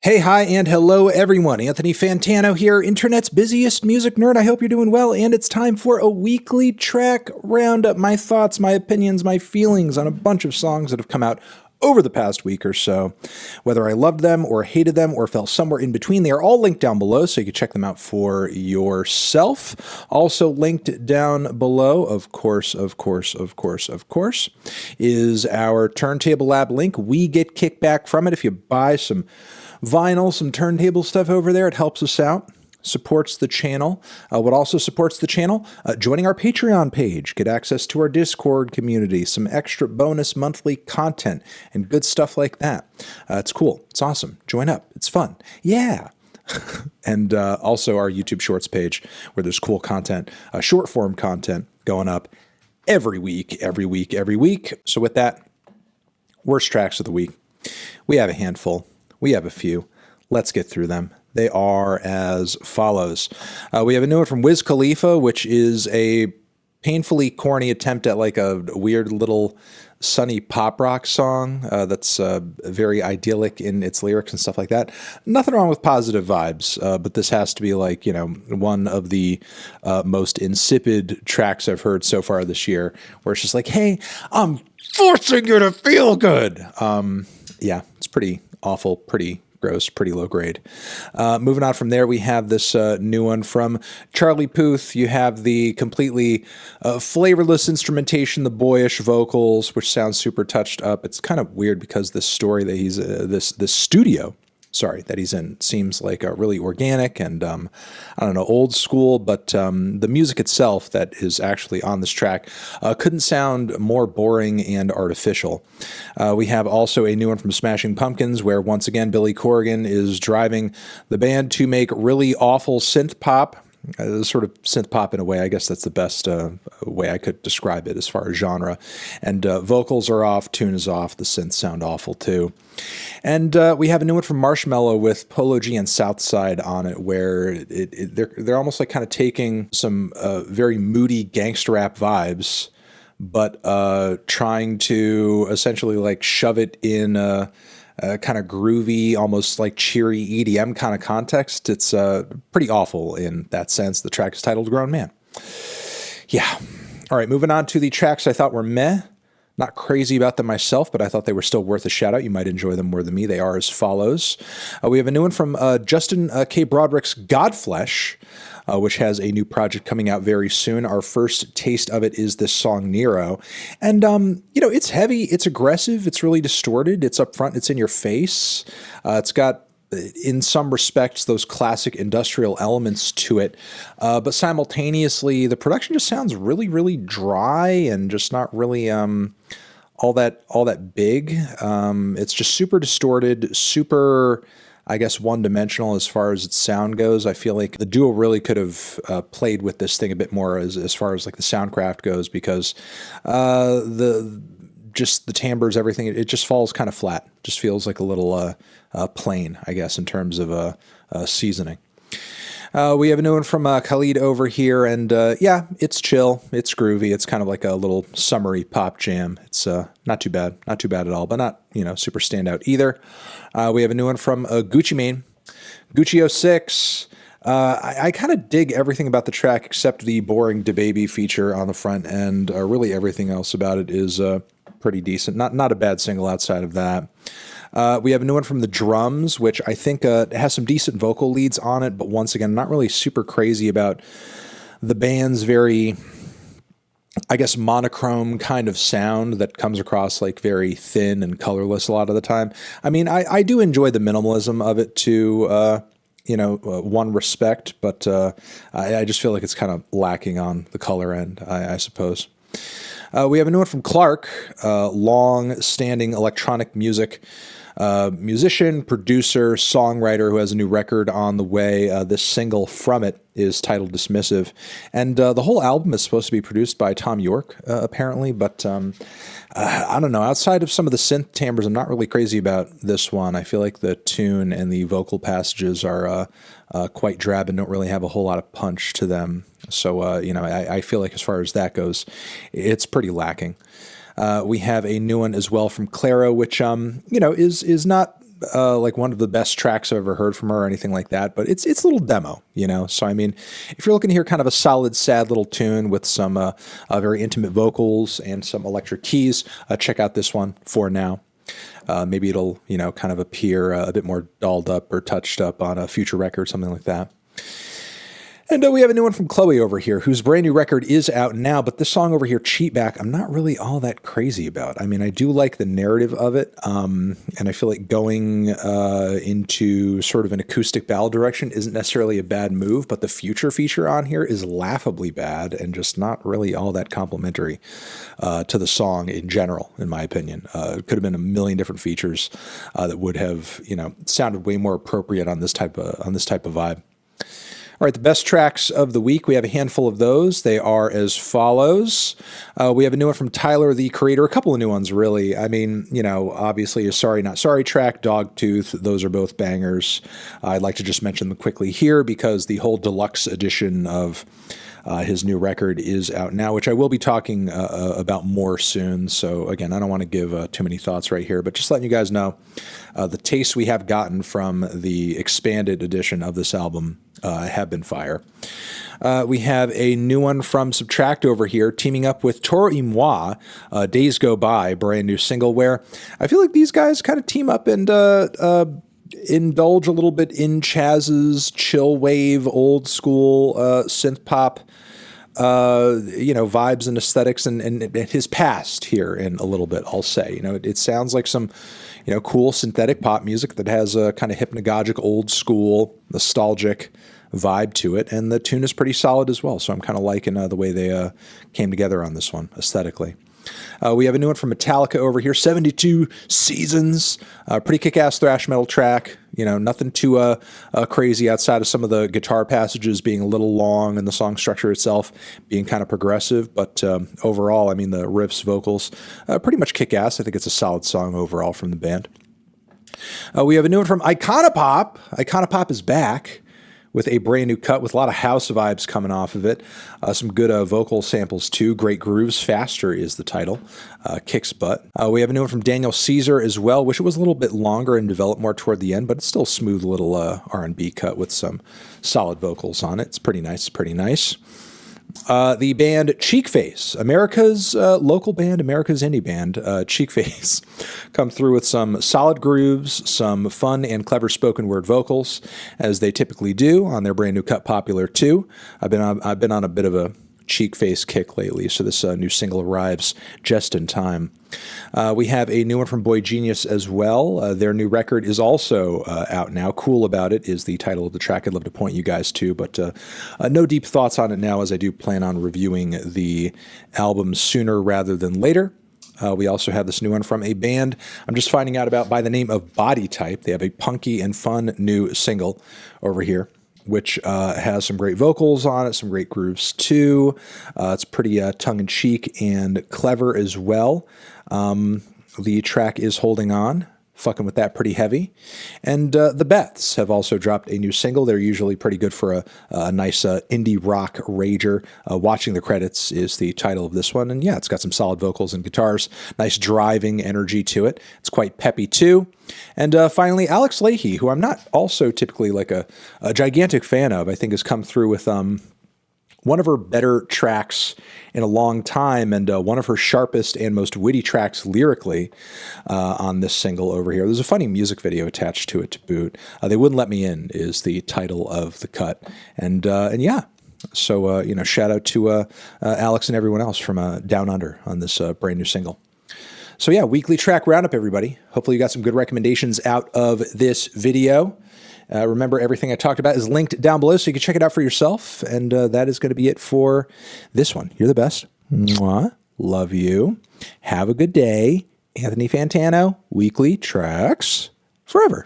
Hey, hi, and hello, everyone. Anthony Fantano here, internet's busiest music nerd. I hope you're doing well, and it's time for a weekly track roundup. My thoughts, my opinions, my feelings on a bunch of songs that have come out over the past week or so. Whether I loved them or hated them or fell somewhere in between, they are all linked down below, so you can check them out for yourself. Also linked down below, of course, is our Turntable Lab link. We get kickback from it if you buy some vinyl, some turntable stuff over there. It helps us out, supports the channel. What also supports the channel? Joining our Patreon page, get access to our Discord community, some extra bonus monthly content, and good stuff like that. It's cool. It's awesome. Join up. It's fun. Yeah. And also our YouTube Shorts page, where there's cool content, short form content going up every week. So with that, worst tracks of the week. We have a handful. We have a few. Let's get through them. They are as follows. We have a new one from Wiz Khalifa, which is a painfully corny attempt at like a weird little sunny pop rock song that's very idyllic in its lyrics and stuff like that. Nothing wrong with positive vibes, but this has to be like, you know, one of the most insipid tracks I've heard so far this year, where it's just like, hey, I'm forcing you to feel good. Yeah, it's pretty awful, pretty gross, pretty low grade. Moving on from there, we have this new one from Charlie Puth. You have the completely flavorless instrumentation, the boyish vocals, which sounds super touched up. It's kind of weird because this story that he's this studio that he's in seems like really organic and I don't know, old school, but the music itself that is actually on this track couldn't sound more boring and artificial. We have also a new one from Smashing Pumpkins, where once again Billy Corgan is driving the band to make really awful synth pop. Sort of synth pop in a way. I guess that's the best way I could describe it as far as genre. And vocals are off, tune is off, the synths sound awful too. And we have a new one from Marshmello with Polo G and Southside on it, where they're almost like kind of taking some very moody gangster rap vibes, but trying to essentially like shove it in a kind of groovy, almost like cheery EDM kind of context. It's pretty awful in that sense. The track is titled Grown Man. Yeah. All right, moving on to the tracks I thought were meh. Not crazy about them myself, but I thought they were still worth a shout out. You might enjoy them more than me. They are as follows. We have a new one from Justin K. Broderick's Godflesh, which has a new project coming out very soon. Our first taste of it is this song Nero. And, you know, it's heavy, it's aggressive, it's really distorted, it's up front, it's in your face. It's got, in some respects, those classic industrial elements to it. But simultaneously, the production just sounds really, really dry and just not really all that big. It's just super distorted, super, I guess, one-dimensional as far as its sound goes. I feel like the duo really could have played with this thing a bit more as far as like the soundcraft goes, because the timbres, everything, it just falls kind of flat. Just feels like a little plain, I guess, in terms of seasoning. We have a new one from Khalid over here, and yeah, it's chill, it's groovy, it's kind of like a little summery pop jam. It's not too bad at all, but not, you know, super standout either. We have a new one from Gucci Mane, Gucci 06. I kind of dig everything about the track except the boring Dababy feature on the front end. Really everything else about it is pretty decent. Not a bad single outside of that. We have a new one from The Drums, which I think has some decent vocal leads on it, but once again, not really super crazy about the band's very, I guess, monochrome kind of sound that comes across like very thin and colorless a lot of the time. I mean, I do enjoy the minimalism of it to, you know, one respect, but I just feel like it's kind of lacking on the color end, I suppose. We have a new one from Clark, long-standing electronic music musician, producer, songwriter who has a new record on the way. This single from it is titled Dismissive, and the whole album is supposed to be produced by Tom York, apparently, but I don't know. Outside of some of the synth timbres, I'm not really crazy about this one. I feel like the tune and the vocal passages are quite drab and don't really have a whole lot of punch to them. So, you know, I feel like as far as that goes, it's pretty lacking. We have a new one as well from Clairo, which, you know, is not like one of the best tracks I've ever heard from her or anything like that, but it's a little demo, you know? So, I mean, if you're looking to hear kind of a solid, sad little tune with some very intimate vocals and some electric keys, check out this one for now. Maybe it'll, you know, kind of appear a bit more dolled up or touched up on a future record, something like that. And we have a new one from Chlöe over here, whose brand new record is out now, but this song over here, Cheatback, I'm not really all that crazy about. I mean, I do like the narrative of it, and I feel like going into sort of an acoustic ballad direction isn't necessarily a bad move, but the future feature on here is laughably bad and just not really all that complimentary to the song in general, in my opinion. It could have been a million different features that would have, you know, sounded way more appropriate on this type of vibe. All right, the best tracks of the week. We have a handful of those. They are as follows. We have a new one from Tyler, the Creator. A couple of new ones, really. I mean, you know, obviously a Sorry Not Sorry track, DOGTOOTH. Those are both bangers. I'd like to just mention them quickly here because the whole deluxe edition of his new record is out now, which I will be talking about more soon. So again, I don't want to give too many thoughts right here, but just letting you guys know the tastes we have gotten from the expanded edition of this album have been fire. We have a new one from Subtract over here, teaming up with Toro y Moi, Days Go By, brand new single, where I feel like these guys kind of team up and indulge a little bit in Chaz's chill wave, old school synth pop, you know, vibes and aesthetics, and his past here in a little bit, I'll say. You know, it sounds like some, you know, cool synthetic pop music that has a kind of hypnagogic, old school, nostalgic vibe to it, and the tune is pretty solid as well. So I'm kind of liking the way they came together on this one aesthetically. We have a new one from Metallica over here, 72 Seasons, pretty kick-ass thrash metal track. You know, nothing too crazy outside of some of the guitar passages being a little long and the song structure itself being kind of progressive. But overall, I mean, the riffs, vocals, pretty much kick-ass. I think it's a solid song overall from the band. We have a new one from Icona Pop. Icona Pop is back with a brand new cut with a lot of house vibes coming off of it. Some good vocal samples too. Great grooves. Faster is the title. Kicks butt. We have a new one from Daniel Caesar as well. Wish it was a little bit longer and developed more toward the end, but it's still a smooth little R&B cut with some solid vocals on it. It's pretty nice. Pretty nice. The band Cheekface, America's local band, America's indie band, Cheekface, come through with some solid grooves, some fun and clever spoken word vocals, as they typically do on their brand new cut, Popular 2. I've been on a bit of a Cheekface kick lately, so this new single arrives just in time. We have a new one from boygenius as well. Their new record is also out now. Cool About It is the title of the track. I'd love to point you guys to, but no deep thoughts on it now, as I do plan on reviewing the album sooner rather than later. We also have this new one from a band I'm just finding out about by the name of Body Type. They have a punky and fun new single over here, which has some great vocals on it, some great grooves too. It's pretty tongue-in-cheek and clever as well. The track is Holding On, fucking with that pretty heavy. And the Beths have also dropped a new single. They're usually pretty good for a nice indie rock rager. Watching the Credits is the title of this one. And yeah, it's got some solid vocals and guitars, nice driving energy to it. It's quite peppy too. And finally, AlexLeahy, who I'm not also typically like a gigantic fan of, I think has come through with one of her better tracks in a long time, and one of her sharpest and most witty tracks lyrically on this single over here. There's a funny music video attached to it to boot. They Wouldn't Let Me In is the title of the cut. And yeah, so, you know, shout out to Alex and everyone else from Down Under on this brand new single. So yeah, weekly track roundup, everybody. Hopefully you got some good recommendations out of this video. Remember, everything I talked about is linked down below, so you can check it out for yourself. And that is going to be it for this one. You're the best. Mwah. Love you. Have a good day. Anthony Fantano, weekly tracks forever.